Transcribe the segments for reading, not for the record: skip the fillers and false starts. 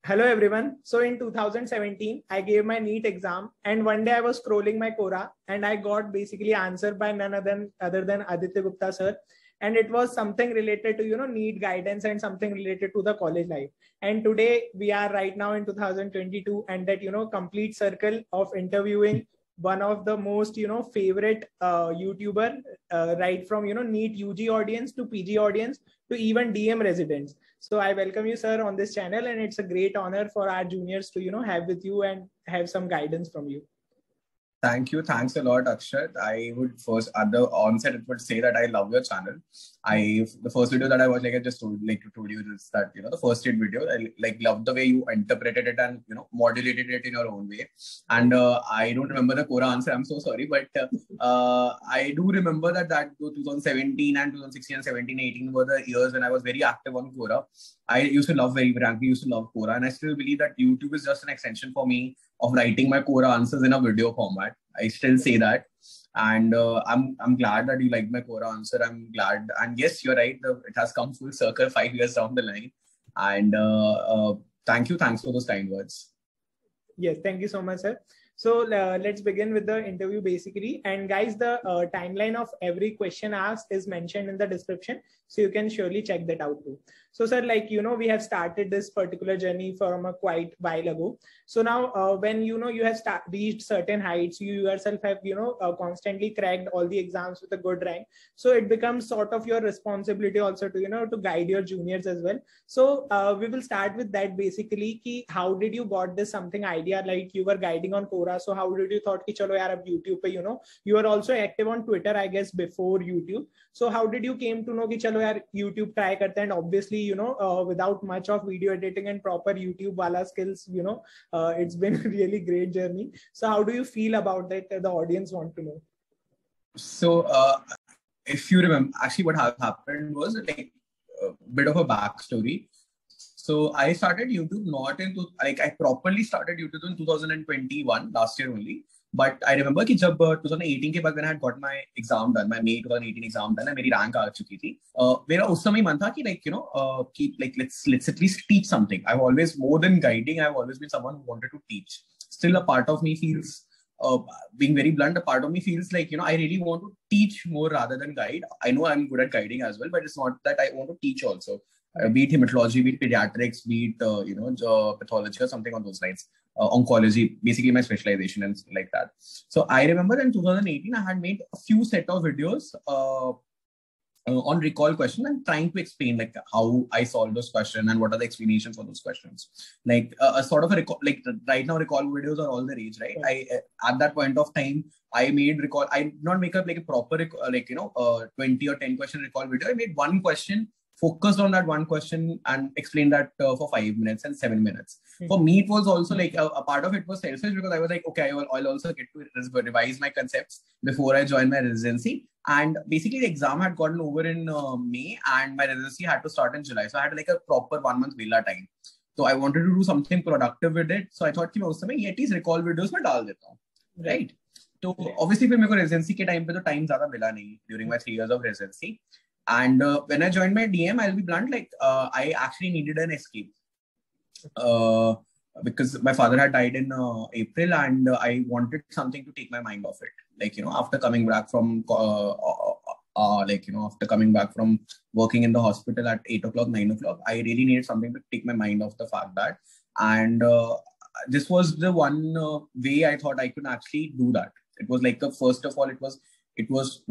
Hello everyone. So in 2017, I gave my NEET exam, and one day I was scrolling my Quora and I got basically answered by none other than Aditya Gupta sir. And it was something related to, NEET guidance and something related to the college life. And today we are right now in 2022, and that, complete circle of interviewing one of the most, favorite YouTuber, right from, NEET UG audience to PG audience to even DM residents. So I welcome you, sir, on this channel, and it's a great honor for our juniors to, have with you and have some guidance from you. Thank you. Thanks a lot, Akshat. I would first, at the onset, it would say that I love your channel. The first video that I watched, like I just told you, is that, the first aid video, I loved the way you interpreted it and, modulated it in your own way. And I don't remember the Quora answer. I'm so sorry. But I do remember that 2017 and 2016 and 17, 18 were the years when I was very active on Quora. I used to love, very frankly, used to love Quora. And I still believe that YouTube is just an extension for me of writing my Quora answers in a video format. I still say that. And I'm glad that you liked my Quora answer. I'm glad. And yes, you're right. It has come full circle 5 years down the line. And thank you. Thanks for those kind words. Yes, thank you so much, sir. So let's begin with the interview basically. And guys, the timeline of every question asked is mentioned in the description. So you can surely check that out too. So sir, we have started this particular journey from a quite while ago. So now when, you have reached certain heights, you yourself have, constantly cracked all the exams with a good rank. So it becomes sort of your responsibility also to, to guide your juniors as well. So we will start with that basically. How did you got this something idea, like you were guiding on Quora? So how did you thought ki chalo yaar ab YouTube pe, you were also active on Twitter, I guess, before YouTube. So how did you came to know ki chalo yaar YouTube try karte? And obviously, without much of video editing and proper YouTube wala skills, it's been a really great journey. So how do you feel about that? The audience want to know. So if you remember, actually what happened was like a bit of a backstory. So I started YouTube I properly started YouTube in 2021, last year only. But I remember कि जब 2018 के बाद when I had got my exam done, my May 2018 exam done, मेरी rank आ चुकी थी. मेरा उस समय मन था कि let's at least teach something. I've always, more than guiding, I've always been someone who wanted to teach. Still a part of me feels, being very blunt, a part of me feels like, I really want to teach more rather than guide. I know I'm good at guiding as well, but it's not that I want to teach also. Be it hematology, be it pediatrics, be it pathology or something on those lines. Oncology, basically my specialization and like that. So I remember in 2018, I had made a few set of videos on recall question and trying to explain like how I solve those questions and what are the explanations for those questions. Like a sort of a recall, like right now recall videos are all the rage, right? I at that point of time, I made recall. I did not make up like a proper 20 or 10 question recall video. I made one question, focused on that one question and explained that for 5 minutes and 7 minutes. For me, it was also like a part of it was selfish because I was like, okay, I'll also get to revise my concepts before I join my residency. And basically the exam had gotten over in May and my residency had to start in July. So I had like a proper 1 month villa time. So I wanted to do something productive with it. So I thought कि at least recall videos में डाल देता हूँ, right? So obviously फिर मेरे को residency के time पे तो time ज़्यादा मिला नहीं during my 3 years of residency. And when I joined my DM, I'll be blunt, I actually needed an escape because my father had died in April and I wanted something to take my mind off it. After coming back from, after coming back from working in the hospital at 8 o'clock, 9 o'clock, I really needed something to take my mind off the fact that. And this was the one way I thought I could actually do that. It was like, first of all, it was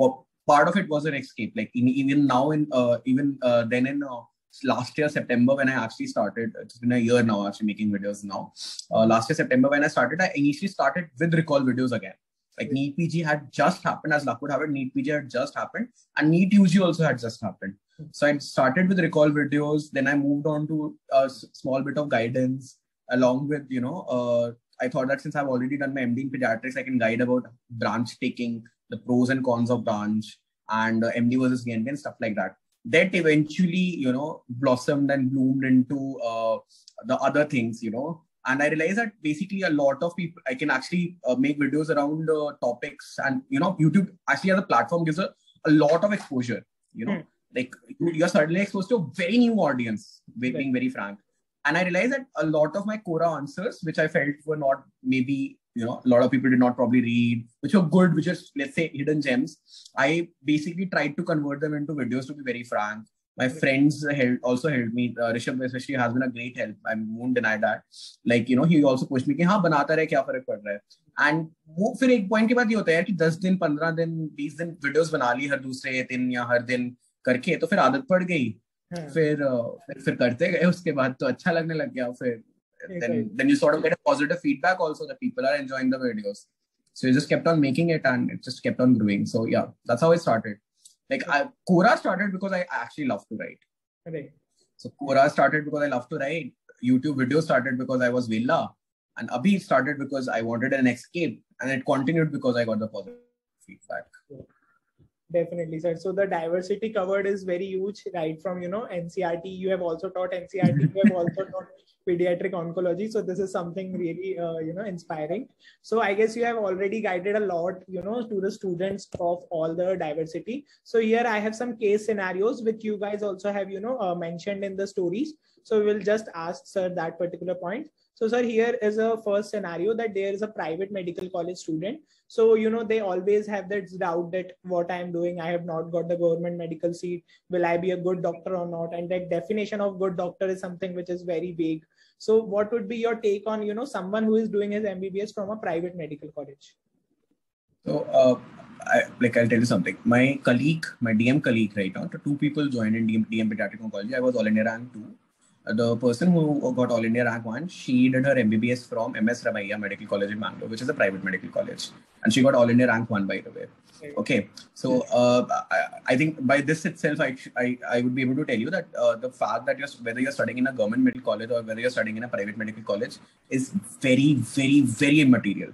part of it was an escape. Like even now, then in last year September when I actually started, it's been a year now actually making videos now. Last year September when I started, I initially started with recall videos again. Like NEET PG had just happened, as luck would have it, NEET PG had just happened, and NEET UG also had just happened. So I started with recall videos. Then I moved on to a small bit of guidance along with I thought that since I've already done my MD in pediatrics, I can guide about branch taking, the pros and cons of branch and MD versus NB and stuff like that. That eventually, blossomed and bloomed into the other things, And I realized that basically a lot of people, I can actually make videos around topics and, YouTube actually as a platform gives a lot of exposure, Like you're suddenly exposed to a very new audience, being very frank. And I realized that a lot of my Quora answers, which I felt were not maybe, a lot of people did not probably read, which were good, which is, let's say, hidden gems. I basically tried to convert them into videos, to be very frank. My friends also helped me. Rishabh especially has been a great help. I won't deny that. Like, he also pushed me कि हाँ बनाता रहे, क्या फर्क पड़ रहा है. And वो फिर एक point के बाद ये होता है कि 10 दिन, 15 दिन, 20 दिन videos बना ली हर दूसरे दिन या हर दिन करके, तो फिर आदत पड़ गई. फिर करते गए, उसके बाद तो अच्छा लगने लग गया. फिर then you sort of get a positive feedback also that people are enjoying the videos. So you just kept on making it and it just kept on growing. So yeah, that's how I started. Like Quora started because I actually love to write. Right. So Quora started because I love to write. YouTube videos started because I was villa. And Abhi started because I wanted an escape. And it continued because I got the positive feedback. Definitely, sir. So the diversity covered is very huge, right? From, NCRT, you have also taught NCRT, you have also taught pediatric oncology. So this is something really, inspiring. So I guess you have already guided a lot, to the students of all the diversity. So here I have some case scenarios which you guys also have, mentioned in the stories. So we will just ask sir that particular point. So sir, here is a first scenario that there is a private medical college student. So, they always have that doubt that what I am doing, I have not got the government medical seat. Will I be a good doctor or not? And that definition of good doctor is something which is very vague. So what would be your take on, someone who is doing his MBBS from a private medical college? So, I'll tell you something. My DM colleague right now, two people joined in DM Pediatric Oncology. I was all India rank 2. The person who got All India rank 1, she did her MBBS from MS Ramaiah Medical College in Marrow, which is a private medical college. And she got All India rank 1, by the way. Okay. So I think by this itself, I would be able to tell you that the fact that whether you're studying in a government medical college or whether you're studying in a private medical college is very, very, very immaterial.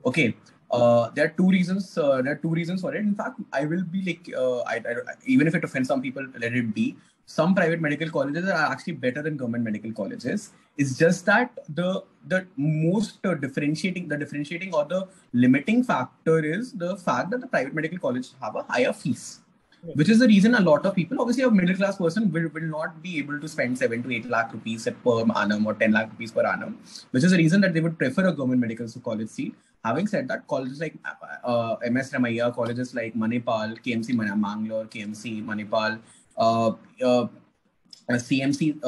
Okay. There are two reasons. There are two reasons for it. In fact, I will be like, even if it offends some people, let it be. Some private medical colleges are actually better than government medical colleges. It's just that the most differentiating or the limiting factor is the fact that the private medical colleges have a higher fees. Which is the reason a lot of people, obviously a middle class person will not be able to spend 7 to 8 lakh rupees per annum or 10 lakh rupees per annum, which is the reason that they would prefer a government medical college seat. Having said that, colleges like MS Ramaiah, colleges like Manipal, KMC Mangalore, KMC Manipal, CMC,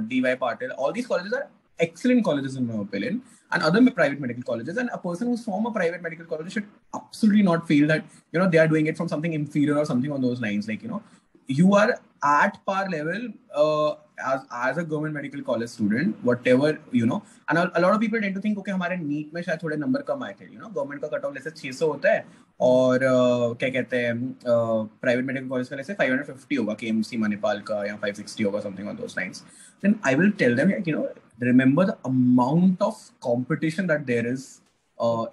DY Patil, all these colleges are excellent colleges in my opinion, and other private medical colleges. And a person who's from a private medical college should absolutely not feel that they are doing it from something inferior or something on those lines. Like you are at par level as a government medical college student, whatever and a lot of people tend to think, okay, हमारे NEET में शायद थोड़े number कम आए थे, government का cutoff जैसे 600 होता है और क्या कहते हैं private medical college का जैसे 550 होगा, KMC Manipal का या 560 होगा, something on those lines. Then I will tell them, remember the amount of competition that there is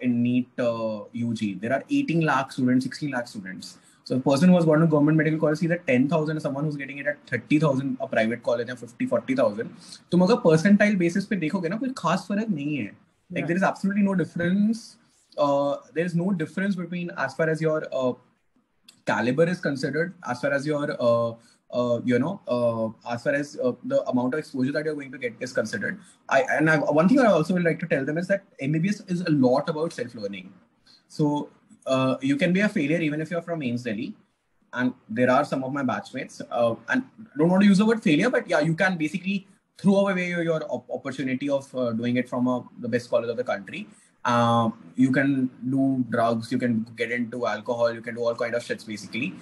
in NEET UG. There are 18 lakh students, 16 lakh students. So a person who has gone to government medical college sees at 10,000, someone who's getting it at 30,000, a private college at 50, 40,000. तुम अगर percentile basis पे देखोगे ना, कोई खास फर्क नहीं है. Like there is absolutely no difference. There is no difference between as far as your caliber is considered, as far as your as far as the amount of exposure that you're going to get is considered. One thing I also would like to tell them is that MBBS is a lot about self-learning. So you can be a failure even if you're from AIIMS Delhi, and there are some of my batchmates, and I don't want to use the word failure, but yeah, you can basically throw away your opportunity of doing it from the best college of the country. You can do drugs, you can get into alcohol, you can do all kind of shits basically,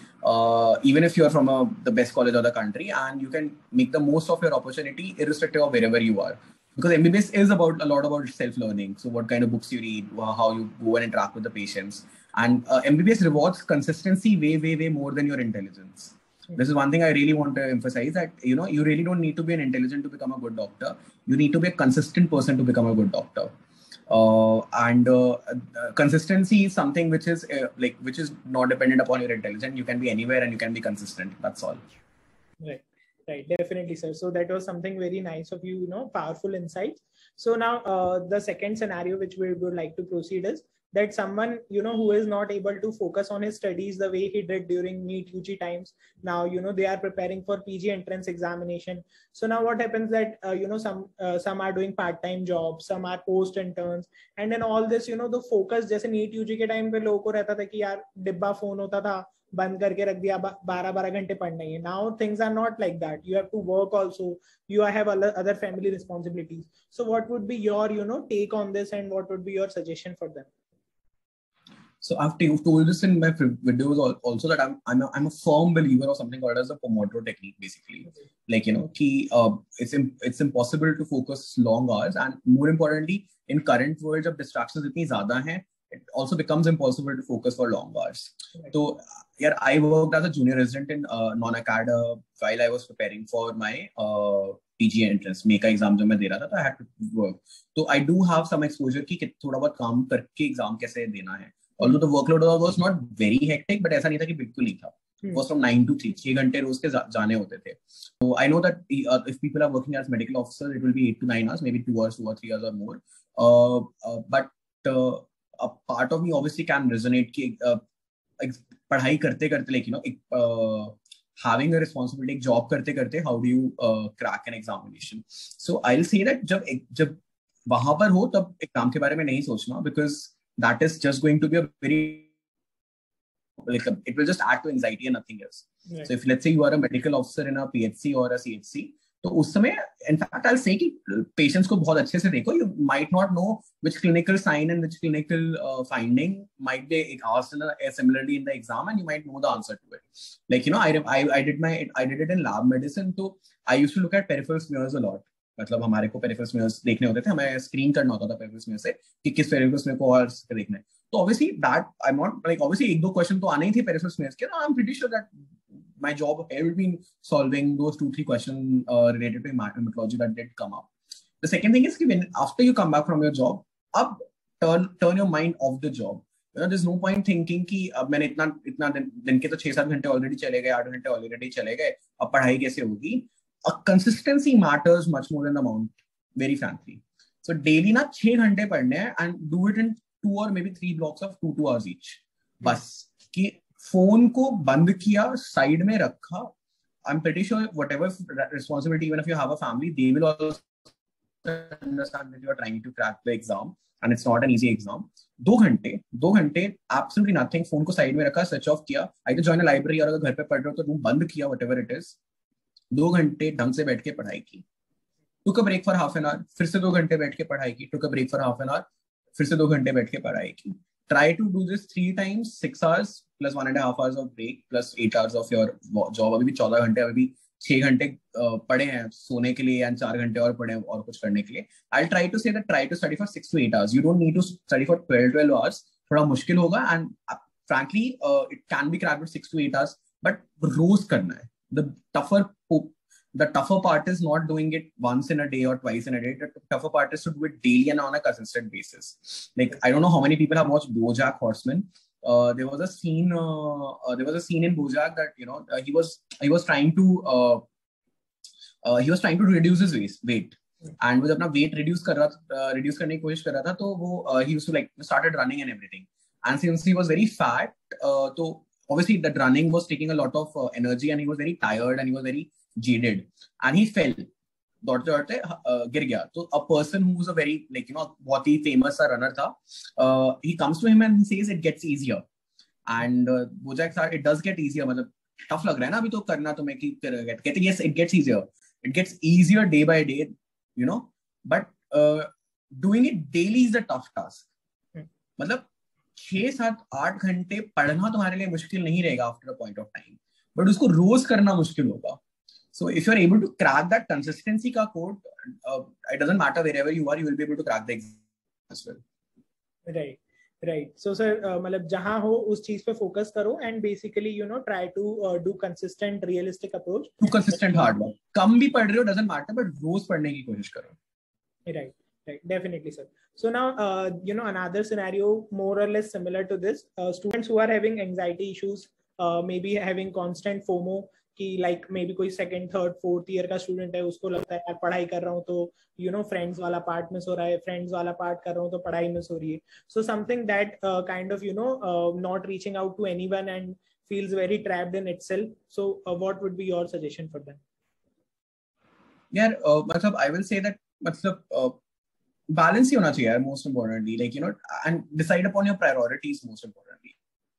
even if you're from the best college of the country, and you can make the most of your opportunity irrespective of wherever you are. Because MBBS is a lot about self-learning. So what kind of books you read, how you go and interact with the patients. And MBBS rewards consistency way more than your intelligence. This is one thing I really want to emphasize, that you really don't need to be an intelligent to become a good doctor. You need to be a consistent person to become a good doctor. Consistency is something which is which is not dependent upon your intelligence. You can be anywhere and you can be consistent. That's all. Right, definitely, sir. So that was something very nice of you, powerful insights. So now the second scenario which we would like to proceed is, that someone, you know, who is not able to focus on his studies the way he did during NEET UG times, now, you know, they are preparing for PG entrance examination. So now what happens that, you know, some are doing part-time jobs, some are post interns, and then all this, you know, the focus, जैसे NEET UG के time पे लोगों को रहता था कि यार डिब्बा फोन होता था, बंद करके रख दिया, 12 घंटे पढ़ना ही है. Now things are not like that. You have to work also. You have other family responsibilities. So what would be your, you know, take on this, and what would be your suggestion for them? So I've told this in my videos also, that I'm a firm believer of something called as the Pomodoro technique, basically. Like, you know, it's impossible to focus long hours, and more importantly, in current world, जब distractions इतनी ज़्यादा हैं, it also becomes impossible to focus for long hours. Right. So, yeah, I worked as a junior resident in non-acad while I was preparing for my PG entrance. Make a exam जब मैं दे रहा था, तो I had to work. So I do have some exposure कि थोड़ा बहुत काम करके exam कैसे देना है. Although the workload was not very hectic, but ऐसा नहीं था कि बिल्कुल नहीं था. It was from 9 to 3. 6 घंटे रोज के जाने होते थे. So I know that if people are working as medical officers, it will be 8 to 9 hours, maybe 2 hours, 2 or 3 hours or more. But a part of me obviously can resonate कि पढ़ाई करते करते, like, you know, having a responsibility, job करते करते, how do you crack an examination? So I'll say that जब वहाँ पर हो तब exam के बारे में नहीं सोचना, because that is just going to be a very, like, it will just add to anxiety and nothing else. Right. So if let's say you are a medical officer in a PHC or a CHC, तो उस समय, in fact, I'll say कि patients को बहुत अच्छे से देखो. You might not know which clinical sign and which clinical finding might be asked similarly in the exam, and you might know the answer to it. Like, you know, I did it in lab medicine, so I used to look at peripheral smears a lot. मतलब हमारे को peripheral smears देखने होते थे, हमें screen करना होता था peripheral smear से कि किस peripheral smear को और देखना है. तो obviously that I'm not like, obviously एक दो question तो आने ही थे peripheral smears के. I'm pretty sure that my job here will be solving those 2-3 questions related to hematology that did come up. The second thing is when after you come back from your job, up turn your mind off the job. You know, there's no point thinking कि अब मैंने इतना दिन के तो 6-7 घंटे already चले गए, 8 घंटे already चले गए, अब पढ़ाई कैसे होगी? A consistency matters much more than the amount, very frankly. So daily ना 6 घंटे पढ़ने हैं, and do it in 2 or maybe 3 blocks of 2 hours each. बस कि फोन को बंद किया, साइड में रखा. I'm pretty sure whatever responsibility, even if you have a family, they will also understand that you are trying to crack the exam and it's not an easy exam. 2 घंटे absolutely nothing. Phone को side में रखा, switch off किया, either join a library, और अगर घर पे पढ़ रहे हो तो रूम बंद किया, whatever it is. 2 घंटे ढंग से बैठ के पढ़ाई की. Took a break for half an hour, फिर से 2 घंटे बैठ के पढ़ाई की. Took a break for half an hour, फिर से 2 घंटे बैठ के पढ़ाई की. Try to do this 3 times, 6 hours plus 1.5 hours of break plus 8 hours of your job. अभी भी 14 घंटे, अभी भी 6 घंटे पढ़े हैं सोने के लिए, and 4 घंटे और पढ़े और कुछ करने के लिए. I'll try to say that try to study for 6 to 8 hours. You don't need to study for 12 hours. थोड़ा मुश्किल होगा, and frankly it can be cracked with 6 to 8 hours, but रोज करना है. The tougher part is not doing it once in a day or twice in a day. The tougher part is to do it daily and on a consistent basis. Like, I don't know how many people have watched BoJack Horseman. There was a scene in BoJack that, you know, he was trying to reduce his weight. And वो अपना weight reduce करने की कोशिश कर रहा था, तो वो he used to like started running and everything. And since he was very fat, so obviously that running was taking a lot of energy, and he was very tired and he was very jaded, and he fell. दौड़ते गिर गया. तो a person who's a very, like, you know, बहुत ही famous runner था, he comes to him and he says it gets easier. And BoJack said it does get easier. मतलब tough लग रहा है ना अभी तो करना तुम्हें कि कहते yes, it gets easier. It gets easier day by day, you know, but doing it daily is the tough task. मतलब 6-7-8 घंटे पढ़ना तुम्हारे लिए मुश्किल नहीं रहेगा after a point of time, but उसको रोज करना मुश्किल होगा. So if you're able to crack that consistency ka code, it doesn't matter wherever you are, you will be able to crack the exam as well. Right. So sir, मतलब जहाँ हो उस चीज पे focus करो, and basically, you know, try to do consistent, realistic approach. Do consistent hard work. कम भी पढ़ रहे हो doesn't matter, but रोज पढ़ने की कोशिश करो. Right. Definitely, sir. So now, you know, another scenario more or less similar to this, students who are having anxiety issues, maybe having constant FOMO, कि like may be कोई second third fourth year का student है, उसको लगता है यार पढ़ाई कर रहा हूँ तो फ्रेंड्स वाला पार्ट मिस हो रहा है, फ्रेंड्स वाला पार्ट कर रहा हूँ तो पढ़ाई मिस हो रही है. So something that kind of not reaching out to anyone and feels very trapped in itself. So what would be your suggestion for them? यार मतलब I will say that मतलब balance ही होना चाहिए यार, most importantly, like and decide upon your priorities most importantly.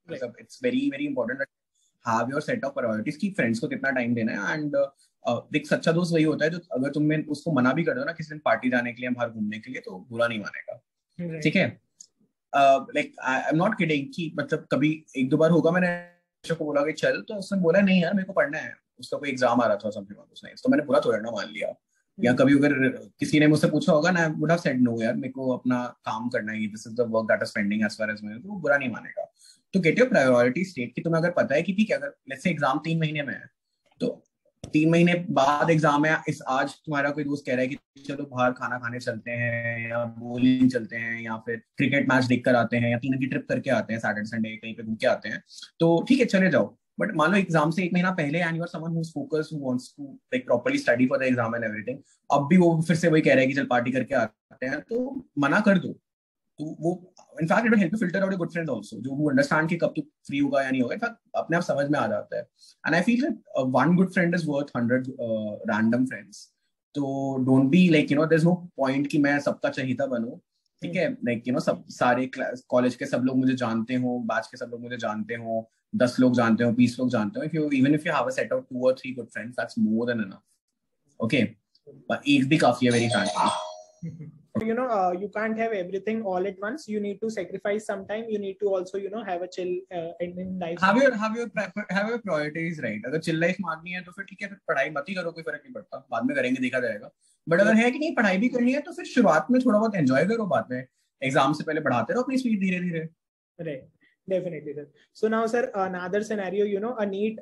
मतलब it's very very important that have your set of priorities कि friends को कितना time देना है. And देख, सच्चा दोस्त वही होता है जो अगर तुम उसको मना भी कर दो ना किसी दिन पार्टी जाने के लिए, बाहर घूमने के लिए, तो बुरा नहीं मानेगा. ठीक है. Like I am not kidding कि मतलब कभी एक दो बार होगा मैंने को बोला कि चल, तो उसने बोला नहीं यार मेरे को पढ़ना है, उसका कोई एग्जाम आ रहा था समथिंग, उसने तो मैंने बुरा थोड़ा ना मान लिया. या कभी अगर किसी ने मुझसे पूछा होगा ना, वुड हैव सेड नो यार मेरे को अपना काम करना है, this is the work that is pending as far as मैं, तो बुरा नहीं मानेगा. तो गेट योर प्रायोरिटी स्टेट कि तुम्हें अगर पता है कि ठीक है, अगर लेट्स से एग्जाम 3 महीने में है, तो 3 महीने बाद एग्जाम है, इस आज तुम्हारा कोई दोस्त कह रहा है कि चलो बाहर खाना खाने चलते हैं या बोलिंग चलते हैं या फिर क्रिकेट मैच देख कर आते हैं या 3 दिन की ट्रिप करके आते हैं, सैटरडे संडे कहीं पे घूम के आते हैं, तो ठीक है चले जाओ. बट मान लो एग्जाम से 1 महीना पहले and you are someone who is focused, who wants to like properly study for the exam and everything, अब भी वो फिर से वही कह रहा है कि चल पार्टी करके आते हैं, तो मना कर दो. तो वो in fact it will help you filter out your good friends also, जो हु अंडरस्टैंड कि कब तू फ्री होगा या नहीं होगा. इनफैक्ट अपने आप समझ में आ जाता है. And I feel that one good friend is worth 100 random friends. तो don't be like there is no point कि मैं सबका चहेता बनूं. ठीक है, लाइक सब सारे कॉलेज के सब लोग मुझे जानते हो, बैच के सब लोग मुझे जानते हो, 10 लोग जानते हो, 20 लोग जानते हो. Even if you have a set of 2 or 3 good friends, that's more than enough. Okay, पर एक भी काफी है, very frankly. You can't have everything all at once. You need to sacrifice some time. You need to also have a chill in life. Have your priorities right. अगर chill life मांगनी है तो फिर ठीक है, फिर पढ़ाई मत ही करो, कोई फर्क नहीं पड़ता, बाद में करेंगे, देखा जाएगा. बट अगर है कि नहीं पढ़ाई भी करनी है, तो फिर शुरुआत में थोड़ा बहुत एंजॉय करो, बाद में एग्जाम से पहले बढ़ाते रहो अपनी स्पीड धीरे धीरे. Right. Definitely, sir. So now, sir, another scenario, a NEET,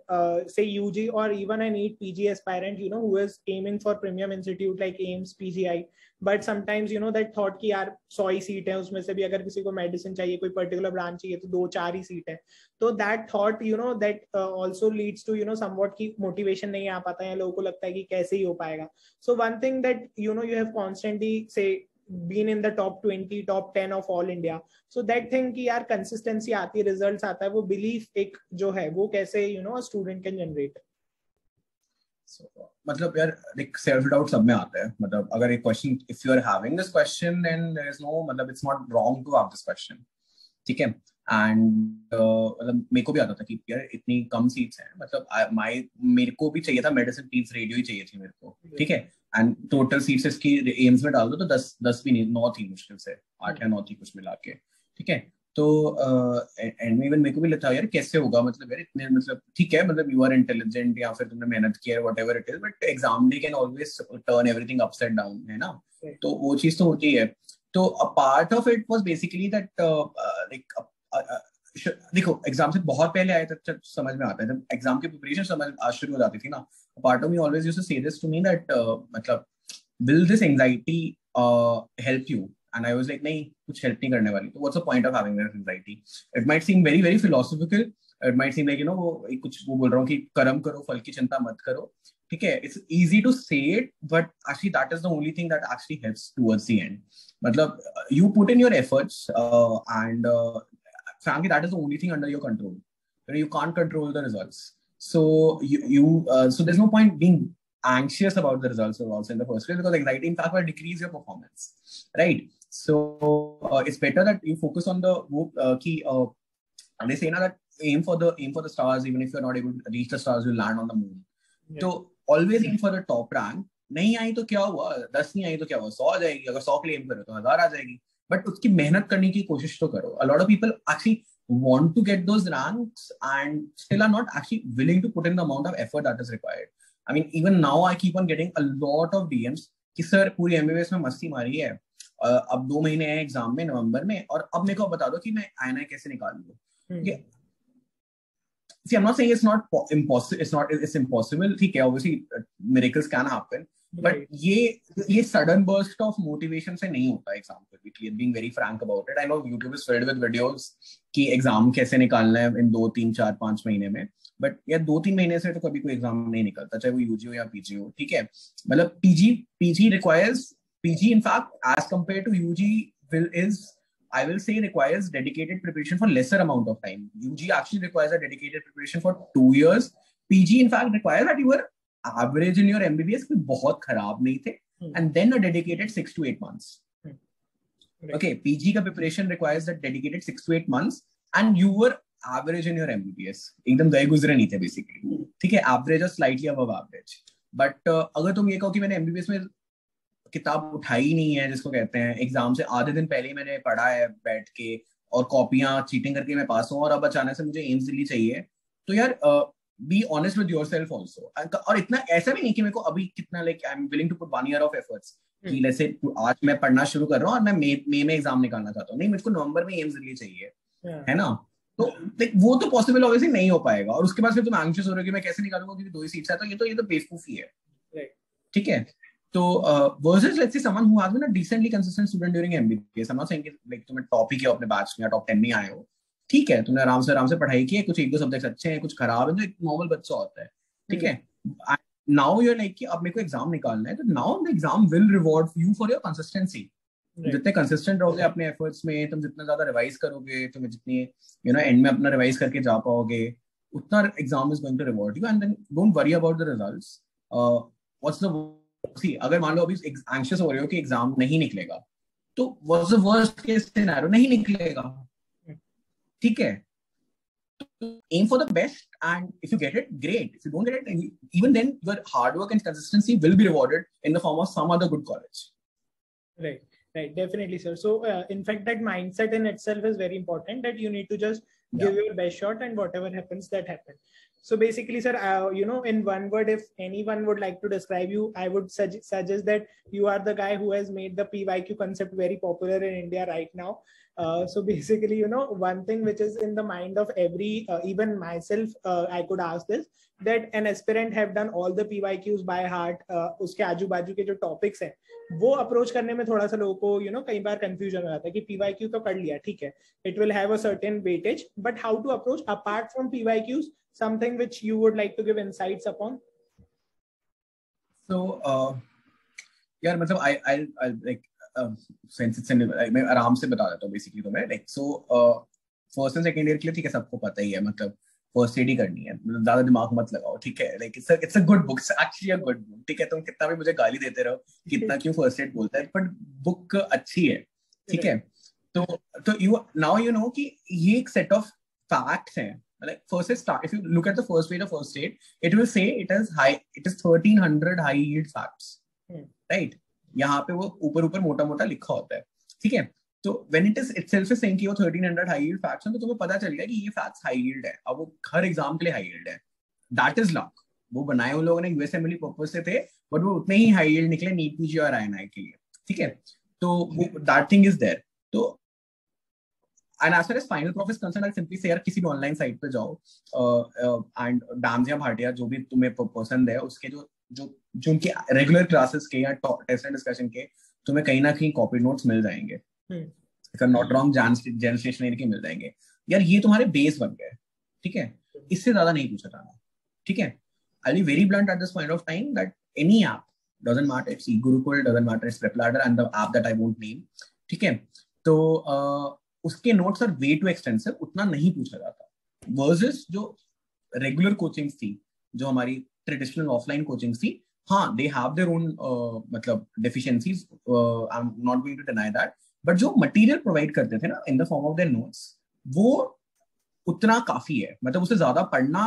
say UG or even a NEET PG aspirant, who is aiming for premium institute like AIIMS, PGI, but sometimes, that thought कि यार 100 ही seat है, उसमें से भी अगर किसी को medicine चाहिए, कोई पर्टिकुलर ब्रांच चाहिए, तो 2-4 ही सीट है. तो that thought, that also leads to, somewhat की motivation नहीं आ पाता है, लोगों को लगता है कि कैसे ही हो पाएगा. So one thing that, you have constantly, say, been in the top 20, top 10 of all India. So that thing कि यार consistency आती है, results आता है, वो belief एक जो है, वो कैसे a student can generate. So, मतलब यार एक self doubt सब में आता है. मतलब अगर एक question, if you are having this question, then there is no, मतलब it's not wrong to have this question. ठीक है. And मतलब मेरे को भी आता था कि यार इतनी कम सीट्स हैं, मतलब मेरे को भी चाहिए था मेडिसिन, पीड्स, रेडियो ही चाहिए थी मेरे को. ठीक है. एंड टोटल सीट्स इसकी एम्स में डाल दो तो 10 भी नहीं, 9 थी मुश्किल से, 8 या 9 थी कुछ मिला के. ठीक है. तो एंड में इवन मेरे को भी लगता है यार कैसे होगा, मतलब यार इतने, मतलब ठीक है, मतलब यू आर इंटेलिजेंट या फिर तुमने मेहनत की है, whatever it is, but exam day can always turn everything upside down, है ना. तो वो चीज तो होती है. तो a part of it was basically that like देखो एग्जाम से बहुत पहले आए तक समझ में आता है, जब एग्जाम की प्रिपरेशन समझ शुरू हो जाती थी ना, part of me always used to say this to me that मतलब will this anxiety help you, and I was like नहीं, कुछ हेल्प नहीं करने वाली, तो what's the point of having this anxiety. It might seem very very philosophical, it might seem like वो कुछ वो बोल रहा हूँ कि कर्म करो फल की चिंता मत करो. ठीक है, it's easy to say it, but actually that is the only thing that actually helps towards the end. मतलब you put in your efforts and frankly that is the only thing under your control. You can't control the results, so so there's no point being anxious about the results also in the first place, because anxiety in fact will decrease your performance, right? So it's better that you focus on the key they say na that aim for the stars, even if you're not able to reach the stars, you'll land on the moon. Yeah. So always aim for the top rank. नहीं आई तो क्या हुआ, 10 नहीं आई तो क्या हुआ, 100 आ जाएगी. अगर 100 क्लेम करो तो 1000 आ जाएगी, बट उसकी मेहनत करने की कोशिश तो करो. A lot of people actually want to get those ranks and still are not actually willing to put in the amount of effort that is required. I mean, even now I keep on getting a lot of DMs कि sir पूरी MBBS में मस्ती मारी है, अब 2 महीने हैं exam में, नवंबर में, और अब मेरे को बता दो कि मैं INI कैसे निकालूंगा. See, I'm not saying it's not impossible. It's impossible. ठीक है, obviously miracles can happen, but ये सडन बर्स्ट ऑफ मोटिवेशन से नहीं होता एग्जाम पे, being very Frank about it. I know YouTube is filled with videos कि exam कैसे निकालना है इन 2, 3, 4, 5 महीने में, बट यार 2-3 महीने से तो कभी कोई एग्जाम नहीं निकलता, चाहे वो यूजी हो या पीजी हो, ठीक है। मतलब PG requires, PG in fact as compared to UG I will say requires dedicated preparation for lesser amount of time. UG actually requires a dedicated preparation for 2 years. PG in fact requires that you were average in your MBBS कोई बहुत खराब नहीं थे, and then a dedicated 6 to 8 months. Okay, PG का preparation requires that dedicated 6 to 8 months, and you were average in your MBBS. एकदम गए गुजरे नहीं थे basically, ठीक है, average or slightly above average. But अगर तुम ये कहो कि मैंने MBBS में किताब उठाई नहीं है, जिसको कहते हैं एग्जाम से आधे दिन पहले ही मैंने पढ़ा है बैठ के और कॉपियां चीटिंग करके मैं पास हूँ, और अब अचानक से मुझे एम्स दिल्ली चाहिए, तो यार be honest with yourself also. और इतना ऐसा भी नहीं कि मेरे को अभी कितना like I am willing to put 1 year of efforts कि जैसे आज मैं पढ़ना शुरू कर रहा हूँ और मैं मई में एग्जाम निकालना चाहता हूँ, नहीं मुझको नवंबर में एम्स दिल्ली चाहिए, है ना। तो लाइक वो तो पॉसिबल ऑब्वियसली नहीं हो पाएगा, और उसके बाद फिर तुम एंग्शियस हो रहे हो कि मैं कैसे निकालूंगा क्योंकि 2 ही सीट्स है, तो ये तो बेवकूफी है, ठीक है। तो versus let's say someone who has been a decently consistent student during MBBS, I'm not saying like तुम्हें टॉप ही किया अपने बैच में या टॉप 10 में आए हो, ठीक है, तुमने आराम से पढ़ाई की है, कुछ 1-2 सब्जेक्ट्स अच्छे हैं, कुछ खराब है, जो एक नॉर्मल बच्चा होता है, ठीक है। नाउ यू आर लाइक कि अब मेरे को एग्जाम निकालना है, तो now the exam will reward you for your consistency. जितने कंसिस्टेंट रहोगे अपने एफर्ट्स में, तुम जितना ज्यादा रिवाइज करोगे, तुम्हें जितनी एंड में अपना रिवाइज करके जा पाओगे, उतना exam is going to reward you, and then don't worry about the results. What's the अगर मान लो अभी एंग्शियस हो रहे हो कि एग्जाम नहीं निकलेगा, तो what's the worst case scenario, नहीं निकलेगा, ठीक है। Aim for the best, and if you get it, great. If you don't get it, even then your hard work and consistency will be rewarded in the form of some other good college. Right, definitely, sir. So in fact, that mindset in itself is very important, that you need to just give your best shot, and whatever happens, that happens. So basically, sir, in one word, if anyone would like to describe you, I would suggest that you are the guy who has made the PYQ concept very popular in India right now. So basically, one thing which is in the mind of every, even myself, I could ask this, that an aspirant have done all the PYQs by heart. उसके आजू बाजू के जो topics हैं, वो approach करने में थोड़ा सा लोगों को कई बार कंफ्यूजन हो जाता है कि PYQ तो कर लिया, ठीक है, it will have a certain weightage, but how to approach apart from PYQs, something which you would like to give insights upon? So यार मतलब I like since मैं आराम से बता देता हूँ बेसिकली तुम्हें, like so first and second year के लिए, ठीक है, सबको पता ही है, मतलब फर्स्ट एड ही करनी है, मतलब ज्यादा दिमाग मत लगाओ, ठीक है, like it's a good book, it's actually a good book, ठीक है। तुम कितना भी मुझे गाली देते रहो कितना क्यों फर्स्ट एड बोलता है, बट बुक अच्छी है, ठीक है। तो यू नाउ यू नो कि ये एक सेट ऑफ फैक्ट्स हैं, like first is start, if you look at the first page of first aid, it will say it is 1300 high yield facts, right? यहाँ पे वो ऊपर मोटा मोटा लिखा होता है, ठीक है। तो when it is itself is saying कि वो 1300 high yield facts हैं, तो तुम्हें पता चल गया कि ये facts high yield है, अब वो हर एग्जाम के लिए high yield है, that is luck। वो बनाए उन लोगों ने यूएसएमएलई पर्पस से थे, बट वो उतने ही हाई यील्ड निकले नीट पीजी और आईएनआई के लिए, ठीक है। तो that thing is there। तो and as far as final prof is concerned, I'll simply say यार किसी भी ऑनलाइन साइट पे जाओ and डैम्स या भाटिया जो भी तुम्हें पसंद है, उसके जो उनके रेगुलर क्लासेस के या टेस्ट एंड डिस्कशन के तुम्हें कहीं ना कहीं कॉपी नोट्स मिल जाएंगे, if I'm not wrong, Jain stationery के मिल जाएंगे यार, ये तुम्हारे बेस बन गए, ठीक है, इससे ज्यादा नहीं पूछा जाना, ठीक है। I'll be very blunt at this point of time that any app, doesn't matter, it's Gurukul, doesn't matter, it's Prepladder and the app that I won't name, ठीक है, तो उसके notes are way too extensive, उतना नहीं पूछा जाता, versus जो regular coachings थी, जो हमारी ट्रेडिशनल ऑफलाइन कोचिंग्स थी, हाँ दे हैव देयर ओन मतलब deficiencies, I am not going to deny that, but जो मटेरियल प्रोवाइड करते थे ना in the form of their notes, वो उतना काफी है, मतलब उससे ज्यादा पढ़ना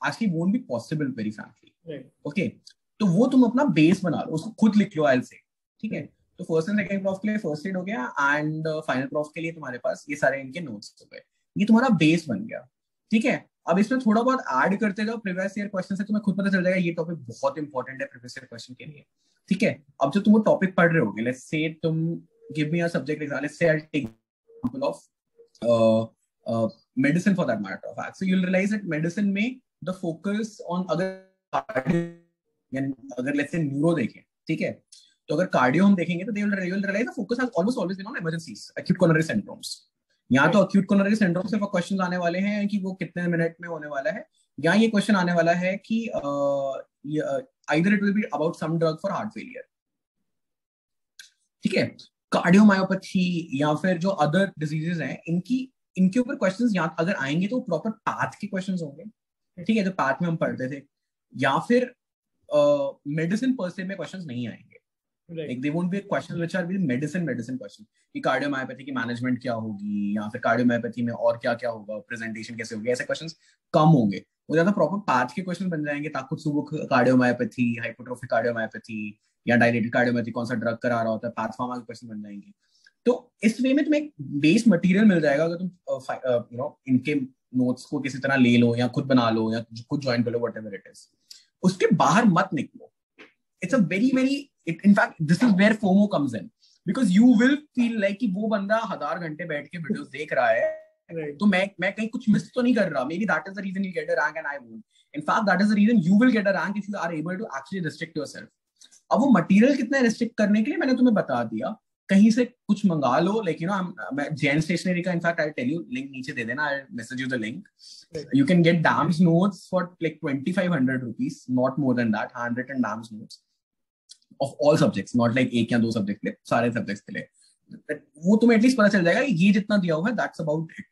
actually won't be possible very frankly, okay. तो वो तुम अपना बेस बना लो, उसको खुद लिख लो आई से, ठीक है। तो फर्स्ट एंड सेकंड प्रॉफ के लिए फर्स्ट एड हो गया, एंड फाइनल प्रॉफ के लिए तुम्हारे पास ये सारे इनके नोट्स हो गए, ये तुम्हारा बेस बन गया, ठीक है। अब इसमें थोड़ा बहुत ऐड करते जाओ प्रीवियस ईयर क्वेश्चन से, तुम्हें खुद पता चल जाएगा ये टॉपिक बहुत इंपॉर्टेंट है प्रीवियस ईयर क्वेश्चन के लिए, ठीक है। अब जो तुम वो टॉपिक पढ़ रहे होगे, लेट्स से तुम give me a subject example, let's say I take example of medicine for that matter of fact, so you will realise that medicine में द फोकस ऑन, अगर या अगर लेट्स से न्यूरो देखें, ठीक है, तो अगर कार्डियो हम देखेंगे तो they will realise the focus has almost always been on emergencies, acute coronary syndromes. यहाँ तो एक्यूट कोरोनरी सिंड्रोम से क्वेश्चन आने वाले हैं कि वो कितने मिनट में होने वाला है. यहाँ ये क्वेश्चन आने वाला है कि either it will be about some drug for heart failure, ठीक है, कार्डियोमायोपैथी या फिर जो अदर डिजीजेस हैं, इनके ऊपर क्वेश्चंस यहाँ अगर आएंगे तो प्रॉपर पाथ के क्वेश्चंस होंगे, ठीक है, जो पाथ में हम पढ़ते थे. या फिर मेडिसिन पर से में क्वेश्चंस नहीं आएंगे. Like they won't be questions which are medicine question कि कार्डियोमायोपैथी की मैनेजमेंट क्या होगी या फिर कार्डियोमायोपैथी में और क्या क्या होगा, प्रेजेंटेशन कैसे होगी, ऐसे क्वेश्चंस कम होंगे. वो ज्यादा प्रॉपर पाथ के क्वेश्चन बन जाएंगे. ताकुत्सुबुक कार्डियोमायोपैथी, हाइपोट्रोफिक कार्डियोमायोपैथी या डायलेटेड कार्डियोमायोपैथी, कौन सा ड्रग करा रहा होता है, पाथ फार्मा के क्वेश्चन बन जाएंगे. तो इस वे में तुम्हें एक बेस मटेरियल मिल जाएगा अगर तुम इनके नोट्स को किसी तरह ले लो या खुद बना लो या खुद ज्वाइन कर लो, व्हाटएवर इट इज. उसके बाहर मत निकलो. It's a very in fact this is where FOMO comes in, because you will feel like कि वो बंदा 1000 घंटे बैठ के वीडियोस देख रहा है, तो मैं कहीं कुछ मिस तो नहीं कर रहा. Maybe that is the reason you get a rank and I won't. In fact that is the reason you will get a rank if you are able to actually restrict yourself. अब वो material कितना restrict करने के लिए मैंने तुम्हें बता दिया. कहीं से कुछ मंगा लो, लाइक मैं जैन स्टेशनरी का in fact I tell you, link नीचे दे देना, I message you the link. You can get DAMS notes for like 2500 rupees, not more than that, handwritten DAMS notes of all subjects, not like एक या दो subject के लिए, सारे subjects के लिए. वो तुम्हें एटलीस्ट पता चल जाएगा ये जितना दिया हुआ है that's about it.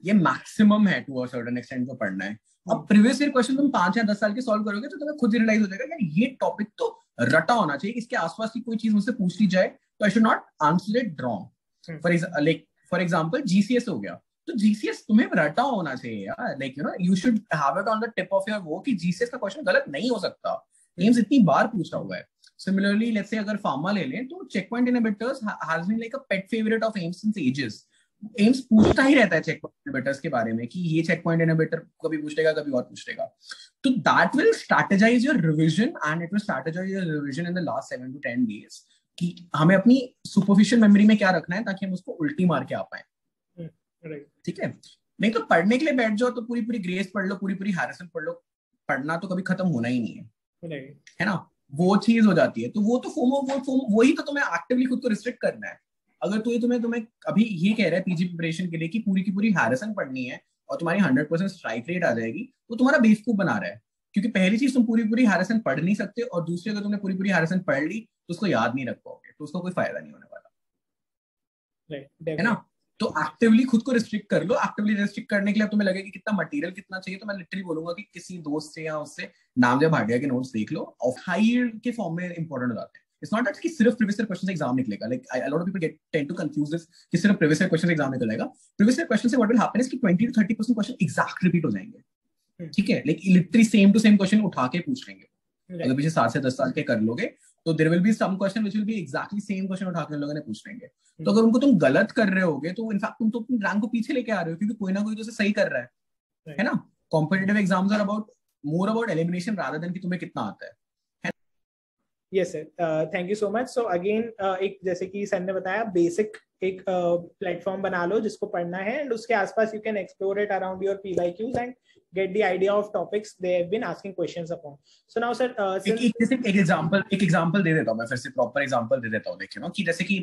ये मैक्सिमम है टू अ सर्टेन एक्सटेंट जो पढ़ना है. अब प्रीवियस ईयर क्वेश्चन तुम 5 या 10 साल के सॉल्व करोगे तो तुम्हें खुद रियलाइज हो जाएगा यार ये टॉपिक तो रटा होना चाहिए, इसके आसपास की कोई चीज मुझसे पूछ ली जाए तो I should not answer it wrong. For example GCS हो गया, तो जीसीएस तुम्हें रटा होना चाहिए यार. Like you should have it on the tip of your वो कि जीसीएस का क्वेश्चन गलत नहीं हो सकता. एम्स इतनी बार पूछा हुआ है. सिमिलरली लेट्स से अगर फार्मा ले लें तो checkpoint inhibitors has been like a pet favourite of AIIMS since ages. AIIMS पूछता ही रहता है चेकपॉइंट इनहिबिटर्स के बारे में कि ये चेकपॉइंट इनहिबिटर कभी पूछ लेगा, कभी और पूछ लेगा. तो that will strategise your revision and it will strategise your revision in the last 7 to 10 days कि हमें अपनी सुपरफिशियल मेमोरी में क्या रखना है ताकि हम उसको उल्टी मार के आ पाए. ठीक है, नहीं तो पढ़ने के लिए बैठ जाओ तो पूरी ग्रेस पढ़ लो, पूरी हैरिसन पढ़ लो, पढ़ना तो कभी खत्म होना ही नहीं है, है ना. वो चीज हो जाती है. तो वो तो फोमो वही तो तुम्हें एक्टिवली खुद को रिस्ट्रिक्ट करना है. अगर तुम्हें अभी ये कह रहा है पीजी प्रिपरेशन के लिए कि पूरी की पूरी हैरिसन पढ़नी है और तुम्हारी 100% स्ट्राइक रेट आ जाएगी, तो तुम्हारा बेवकूफ बना रहा है. क्योंकि पहली चीज तुम पूरी हैरिसन पढ़ नहीं सकते, और दूसरी अगर तुमने पूरी हैरिसन पढ़ ली तो उसको याद नहीं रख पाओगे, तो उसका कोई फायदा नहीं होने वाला, है ना. तो एक्टिवली खुद को रिस्ट्रिक्ट कर लो. एक्टिवली रिस्ट्रिक्ट करने के लिए तुम्हें लगेगा कि कितना मटेरियल कितना चाहिए, तो मैं लिटरली बोलूंगा कि किसी दोस्त से या उससे नामदेव भाटिया के नोट्स देख लो, और हाई के फॉर्म में इंपॉर्टेंट हो जाते हैं. इट्स नॉट दैट कि सिर्फ प्रीवियस ईयर क्वेश्चन से एग्जाम निकलेगा. Like a lot of people tend to confuse this कि सिर्फ प्रीवियस ईयर क्वेश्चन से एग्जाम निकलेगा. प्रीवियस ईयर क्वेश्चन से व्हाट विल हैपन इज कि 20 to 30% क्वेश्चन एग्जैक्ट रिपीट हो जाएंगे. ठीक है, like literally same to same question उठा के पूछ लेंगे. अगर पीछे 7 से 10 साल के कर लोगे तो there will be some question which will be exactly same question उठा के लोगों ने पूछ लेंगे. तो अगर उनको तुम गलत कर रहे होगे तो इनफैक्ट तुम तो अपनी रैंक को पीछे लेके आ रहे हो, क्योंकि कोई ना कोई तो उसे सही कर रहा है ना. Competitive exams are more about elimination rather than कि तुम्हें कितना आता है. Yes sir, thank you so much. So again एक जैसे कि सर ने बताया, बेसिक एक प्लेटफॉर्म बना लो जिसको पढ़ना है, एंड उसके आसपास you can explore it around your PYQs and get the idea of topics they have been asking questions upon. So now sir, एक एग्जांपल दे देता हूं मैं, फिर से प्रॉपर एग्जांपल दे देता हूं. देखिए कि जैसे कि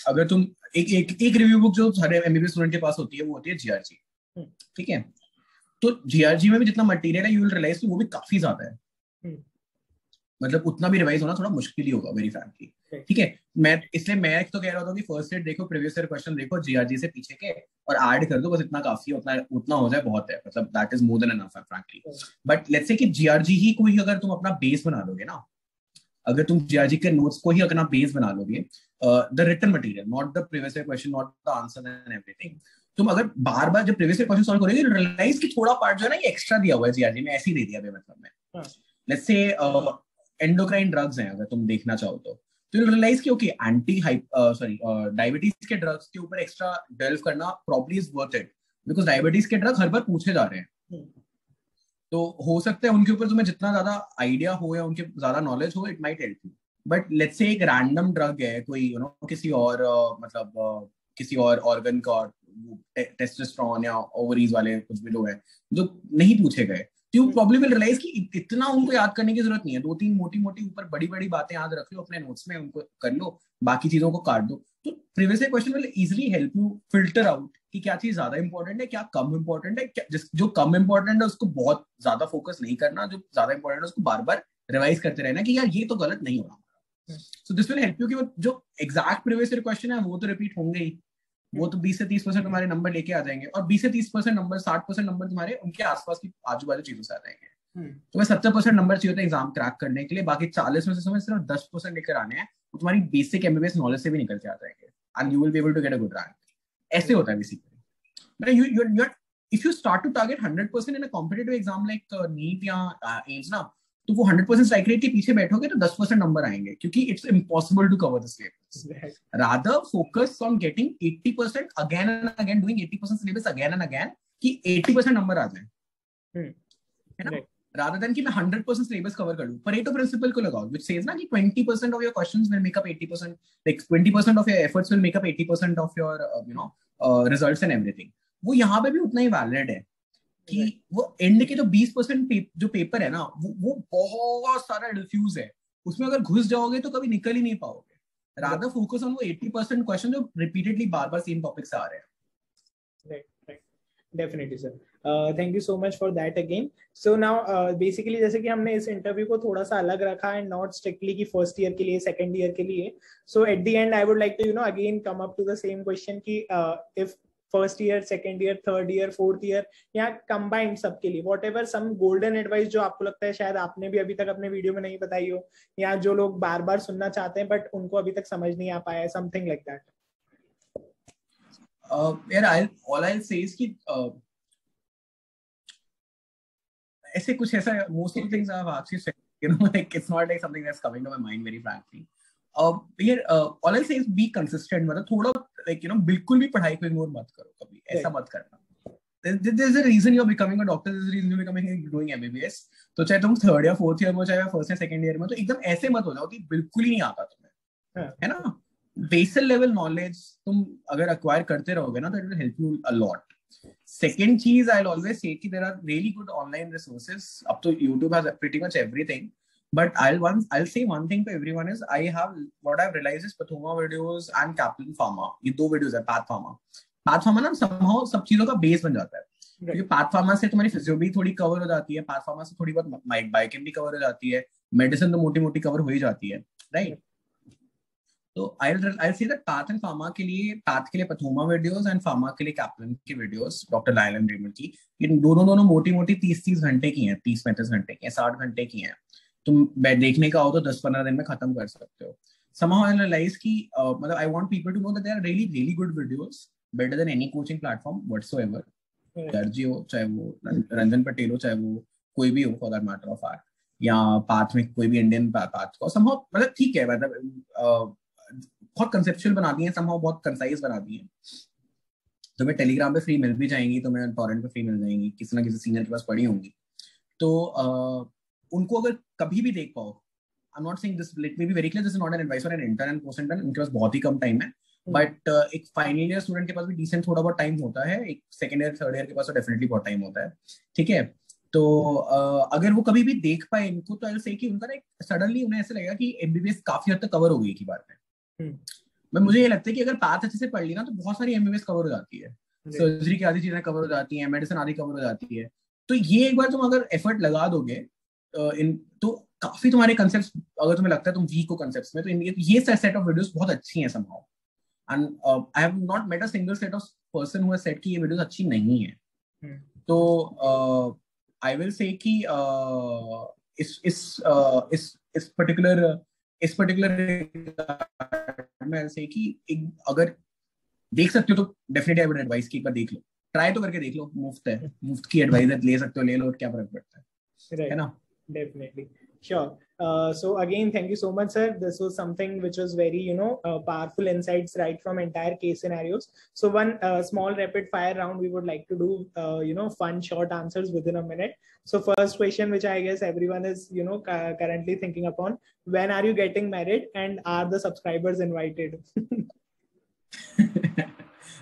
अगर तुम एक रिव्यू बुक जो हर MBBS स्टूडेंट के पास होती है वो होती है GRG. ठीक है, तो GRG में भी जितना मटेरियल है यू विल रियलाइज कि वो भी काफी ज्यादा है. मतलब उतना भी रिवाइज होना थोड़ा मुश्किल ही होगा, वेरी फ्रैंकली. ठीक है, मैं तो कह रहा था कि फर्स्ट सेट देखो, प्रीवियस ईयर क्वेश्चन देखो GRG से पीछे के, और ऐड कर दो, बस इतना काफी, उतना हो जाए बहुत है. मतलब that is more than enough frankly. But let's say कि GRG ही को ही अगर तुम अपना बेस बना लोगे ना, अगर तुम GRG के नोट्स को ही अपना बेस बना लोगे, the written material, not the previous year question, not the answer and everything, तुम अगर बार बार जब प्रीवियस ईयर क्वेश्चन सॉल्व करोगे रियलाइज कि थोड़ा पार्ट जो है ना ये एक्स्ट्रा दिया हुआ है GRG में, ऐसे ही दे दिया मतलब में. लेट्स से एंडोक्राइन ड्रग्स हैं, अगर तुम देखना चाहो तो यू रियलाइज कि ओके डायबिटीज के ड्रग्स के ऊपर एक्स्ट्रा डेल्व करना probably is worth it, because diabetes के ड्रग्स हर बार पूछे जा रहे हैं. तो हो सकता है उनके ऊपर तुम्हें जितना ज्यादा आइडिया हो या उनके ज्यादा नॉलेज हो, it might help you. But let's say एक रैंडम ड्रग है कोई, किसी और किसी और ऑर्गन का, टेस्टोस्टेरोन या ओवरीज वाले कुछ भी लोग हैं जो नहीं पूछे गए, तो यू प्रॉब्ली विल रियलाइज कि इतना उनको याद करने की जरूरत नहीं है. 2-3 मोटी-मोटी ऊपर बड़ी-बड़ी बातें याद रख लो अपने नोट्स में, उनको कर लो, बाकी चीजों को काट दो. तो previous year question will easily help you filter out कि क्या चीज ज्यादा इंपॉर्टेंट है, क्या कम इंपॉर्टेंट है. जो कम इंपॉर्टेंट है उसको बहुत ज्यादा फोकस नहीं करना, जो ज्यादा इंपॉर्टेंट है उसको बार बार रिवाइज करते रहना कि यार ये तो गलत नहीं हो रहा. So this will help you कि जो एग्जैक्ट प्रीवियस ईयर क्वेश्चन है वो तो रिपीट होंगे ही, वो तो 20 से 30% तुम्हारे नंबर लेके आ जाएंगे, और 20 से 30% नंबर, 60% नंबर तुम्हारे उनके आसपास की आजू बाजू चीजों से आ जाएंगे. तो मैं 70% नंबर चाहिए होता है एग्जाम क्रैक करने के लिए, बाकी 40 में से समझ सिर्फ 10% लेकर आने हैं, वो तुम्हारी बेसिक एमबीबीएस नॉलेज से भी निकल के आ जाएंगे, and you will be able to get a good rank. ऐसे होता है basically. You if you start to target 100% in a competitive exam like NEET या एम्स ना, तो वो 100% स्ट्राइक रेट के पीछे बैठोगे तो 10% नंबर आएंगे, क्योंकि it's impossible to cover the syllabus. Rather focus on getting 80% again and again, doing 80% syllabus again and again, कि 80% नंबर आ जाए, है ना, rather than कि मैं 100% सिलेबस कवर कर लूं. परेटो प्रिंसिपल को लगाओ, which says ना कि 20% of your questions will make up 80%, like 20% of your efforts will make up 80% of your results and everything. वो यहाँ पे भी उतना ही वैलिड है कि वो एंड के जो 20% जो पेपर है ना, वो बहुत सारा डिफ्यूज है, उसमें अगर घुस जाओगे तो कभी निकल ही नहीं पाओगे. रादर फोकस ऑन वो 80% क्वेश्चन जो रिपीटेडली बार बार सेम टॉपिक से आ रहे हैं. Definitely, sir. Thank you so much for that again. So now, basically, जैसे कि हमने इस इंटरव्यू को थोड़ा सा अलग रखा है, not strictly कि फर्स्ट ईयर के लिए, सेकंड ईयर के लिए. So at the end, I would like to again come up to the same question कि if first year, second year, third year, fourth year, या कंबाइंड सबके लिए whatever some golden advice जो आपको लगता है शायद आपने भी अभी तक अपने वीडियो में नहीं बताई हो, या जो लोग बार बार सुनना चाहते हैं बट उनको अभी तक समझ नहीं आ पाया है, something like that. All I'll say is कि ऐसे कुछ ऐसा, most of the things I've actually said, like it's not like something that's coming to my mind very frankly. All I'll say is be consistent. मतलब थोड़ा like बिल्कुल भी पढ़ाई को इग्नोर मत करो कभी, ऐसा मत करना. There's a reason you're becoming a doctor, there's a reason you're becoming doing MBBS. तो चाहे तुम थर्ड या फोर्थ ईयर में, चाहे फर्स्ट या सेकंड ईयर में, तो एकदम ऐसे मत हो जाओ कि बिल्कुल ही नहीं आता तुम्हें, है ना. बेसिक लेवल नॉलेज तुम अगर अक्वायर करते रहोगे ना, तो it will help you a lot. Second cheese, I'll always say that there are really good online resources. Up to YouTube has pretty much everything. But I'll say one thing to everyone is what I've realized is Pathoma videos and Kaplan Pharma. ये दो videos है, Path Pharma. Path Pharma ना somehow सब चीजों का base बन जाता है. क्योंकि Path Pharma से तुम्हारी फिजियो भी थोड़ी कवर हो जाती है, Path Pharma से थोड़ी बहुत बायोकेम भी कवर हो जाती है, मेडिसिन तो मोटी मोटी कवर हो ही जाती है, राइट. तो I'll say that path and pharma के लिए, पाथ के लिए पथोमा वीडियोस एंड फार्मा के लिए कैप्लन की वीडियोस, डॉक्टर लायल एंड रेमल की, ये दोनों मोटी मोटी 30 घंटे की हैं, 30-35 घंटे की हैं, 60 घंटे की हैं. तुम देखने का हो तो 10-15 दिन में खत्म कर सकते हो. somehow I realize कि मतलब I want people to know that they are really good videos, better than any coaching platform whatsoever. दर्जी हो, चाहे वो रंजन पटेल हो, चाहे वो कोई भी हो for that matter of fact, या पाथ में कोई भी इंडियन पाथ को, somehow मतलब ठीक है, मतलब बहुत कंसेप्चुअल बना दिए हैं, somehow बहुत कंसाइज बना दिए हैं. तुम्हें टेलीग्राम पे फ्री मिल भी जाएंगी, तुम्हें टॉरेंट पे फ्री मिल जाएंगी, किसी ना किसी सीनियर के पास पड़ी होंगी. तो उनको अगर कभी भी देख पाओ, I'm not saying this, let me be very clear, this is not an advice for an intern and post intern, उनके पास बहुत ही कम टाइम है, बट एक फाइनल ईयर स्टूडेंट के पास भी डिसेंट थोड़ा बहुत टाइम होता है, एक सेकंड ईयर थर्ड ईयर के पास तो डेफिनेटली बहुत टाइम होता है, ठीक है. तो अगर वो कभी भी देख पाए इनको, तो आई विल से कि उनका एक सडनली उन्हें ऐसे लगेगा कि एमबीबीएस काफी हद तक कवर हो गई की बात है. मैं मुझे ये लगता है कि अगर पाथ अच्छे से पढ़ ली ना, तो बहुत सारी एमबीबीएस कवर हो जाती है, सर्जरी की आधी चीजें कवर हो जाती हैं, मेडिसिन आधी कवर हो जाती है. तो ये एक बार तुम अगर एफर्ट लगा दोगे तो काफी तुम्हारे कंसेप्ट्स, अगर तुम्हें लगता है तुम वीक हो कंसेप्ट्स में, तो ये सेट ऑफ वीडियोस बहुत अच्छी हैं somehow. And I have not met a single set of person who has said कि ये वीडियोस अच्छी नहीं है. तो I will say कि इस particular मैं say कि अगर देख सकते हो तो डेफिनेटली आई वुड एडवाइस कि एक बार देख लो, ट्राई तो करके देख लो, मुफ्त है, मुफ्त की एडवाइस ले सकते हो, ले लो, क्या फर्क पड़ता है, है ना. Definitely. Sure. So again, thank you so much, sir. This was something which was very, powerful insights right from entire case scenarios. So one small rapid fire round we would like to do, fun short answers within a minute. So first question, which I guess everyone is, currently thinking upon, when are you getting married and are the subscribers invited?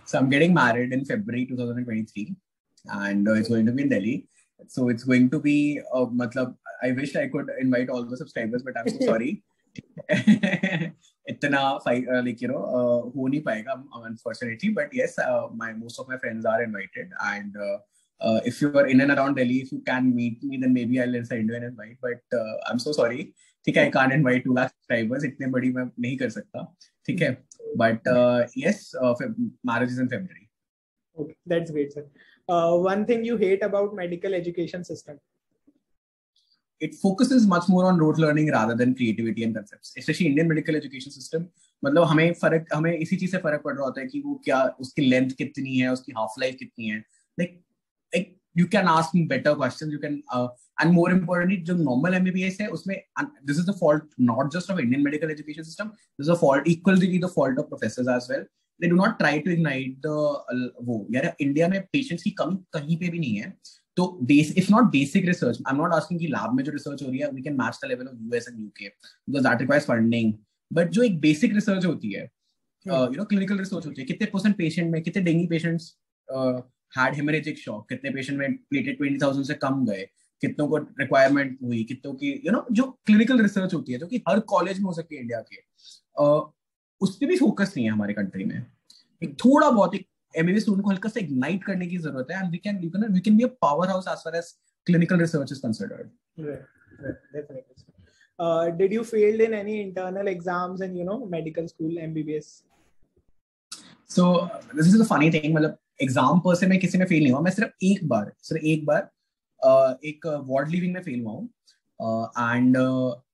So I'm getting married in February 2023 and it's going to be in Delhi. So it's going to be, I wish I could invite all the subscribers, but I'm so sorry. इतना हो नहीं पाएगा unfortunately, but yes, most of my friends are invited, and if you are in and around Delhi, if you can meet me, then maybe I'll send you an invite, but I'm so sorry, ठीक है, I can't invite 2 lakh subscribers, इतने बड़ी मैं नहीं कर सकता, ठीक है, but yes, marriage is in February. Okay, that's great, sir. One thing you hate about medical education system? It focuses much more on rote learning rather than creativity and concepts. Especially Indian medical education system. मतलब हमें इसी चीज से फर्क पड़ रहा होता है कि वो क्या, उसकी लेंथ कितनी है, उसकी हाफ लाइफ कितनी है. Like you can ask me better questions. You can and more importantly, जो normal MBBS है उसमें, this is the fault not just of Indian medical education system. This is a fault, equally the fault of professors as well. They do not try to ignite the वो यार India में patients की कमी कहीं पे भी नहीं है. तो if not basic research, I'm not asking कि lab में जो research हो रही है, we can match the level of US and UK because that requires funding. But जो एक basic research होती है, clinical research होती है, कितने % patient में, कितने dengue patients had hemorrhagic shock, कितने patient में platelet 20,000 से कम गए, कितनों को requirement हुई, कितनों की, जो clinical research होती है, जो कि हर college में हो सकती है इंडिया के, उस पर भी focus नहीं है हमारे country में. एक थोड़ा बहुत एक MBBS student को हल्का सा ignite करने की जरूरत है, and we can be a powerhouse as far as clinical research is considered. Right, definitely. Did you fail in any internal exams in medical school MBBS? So this is a funny thing. मतलब exam पर से मैं किसी में fail नहीं हुआ. मैं सिर्फ एक बार एक ward leaving में fail हुआ हूँ, and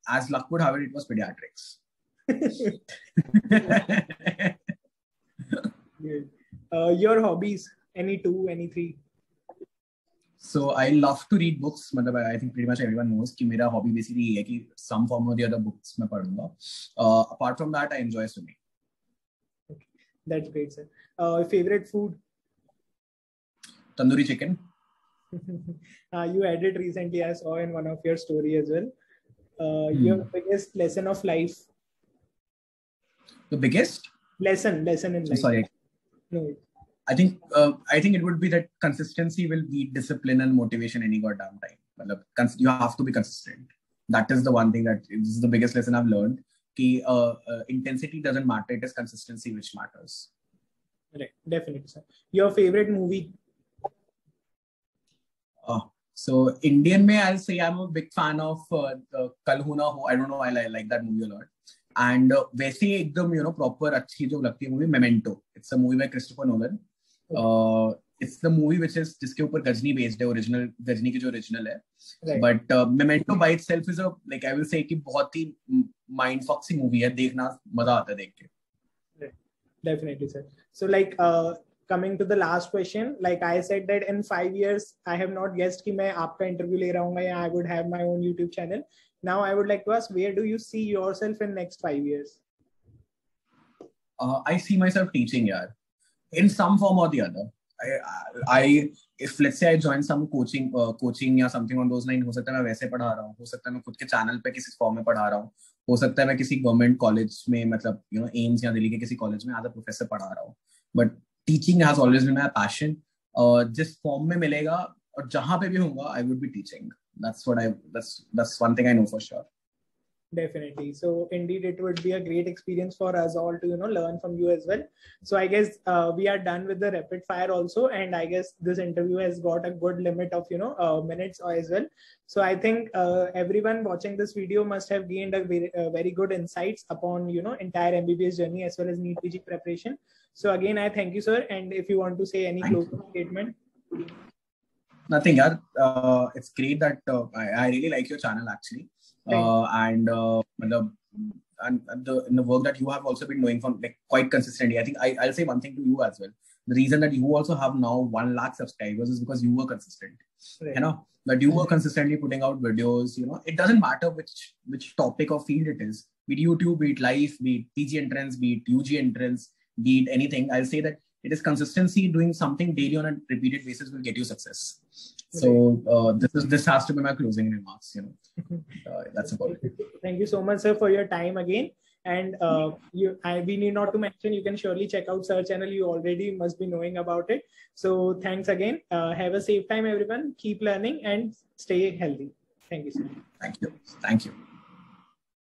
as luck would have it, it was pediatrics. Good. Your hobbies, any 2, any 3? So I love to read books. I think pretty much everyone knows कि मेरा hobby basically है कि some form or the other books मैं पढ़ूंगा. Apart from that, I enjoy swimming. Okay. That's great, sir. Favorite food? Tandoori chicken. You added recently, I saw in one of your story as well. Your biggest lesson of life? The biggest? Lesson in life. Sorry. No. I think it would be that consistency will beat discipline and motivation any goddamn time. You have to be consistent. That is the one thing that is the biggest lesson I've learned. Ki intensity doesn't matter. It is consistency which matters. Right, definitely, sir. Your favorite movie? So Indian mein, I'll say I'm a big fan of Kal Ho Na Ho. I don't know why I like that movie a lot. And वैसे एकदम proper अच्छी जो लगती है movie Memento. It's a movie by Christopher Nolan. It's the movie which is जिसके ऊपर Ghazni based है, original Ghazni की जो original है. Right. But Memento by itself is I will say कि बहुत ही mind fuck सी movie है, देखना मजा आता है देख के. Right. Definitely, sir. So coming to the last question, I said that in 5 years I have not guessed कि मैं आपका interview ले रहा हूँ या I would have my own YouTube channel. Now I would like to ask, where do you see yourself in next 5 years? I see myself teaching, in some form or the other. If let's say I join some coaching या something on those lines, हो सकता है मैं वैसे पढ़ा रहा हूँ, हो सकता है मैं खुद के चैनल पे किसी फॉर्म में पढ़ा रहा हूँ, हो सकता है मैं किसी गवर्नमेंट कॉलेज में एम्स या दिल्ली के किसी कॉलेज में एज अ प्रोफेसर पढ़ा रहा हूँ. But teaching has always been my passion. जिस फॉर्म में मिलेगा और जहाँ पे भी होगा, I would be teaching. That's one thing I know for sure. Definitely. So indeed, it would be a great experience for us all to learn from you as well. So I guess we are done with the rapid fire also, and I guess this interview has got a good limit of minutes as well. So I think everyone watching this video must have gained a very good insights upon entire MBBS journey as well as NEET PG preparation. So again, I thank you, sir. And if you want to say any closing statement. Nothing, yaar. It's great that I really like your channel actually, and the work that you have also been doing from quite consistently. I think I'll say one thing to you as well. The reason that you also have now 1 lakh subscribers is because you were consistent. Right. That you were consistently putting out videos. It doesn't matter which topic or field it is. Be it YouTube, be it life, be it PG entrance, be it UG entrance, be it anything. I'll say that it is consistency. Doing something daily on a repeated basis will get you success. So this has to be my closing remarks. That's about it. Thank you so much, sir, for your time again. And we need not to mention, you can surely check out Sir channel. You already must be knowing about it. So thanks again. Have a safe time, everyone. Keep learning and stay healthy. Thank you, sir. Thank you. Thank you.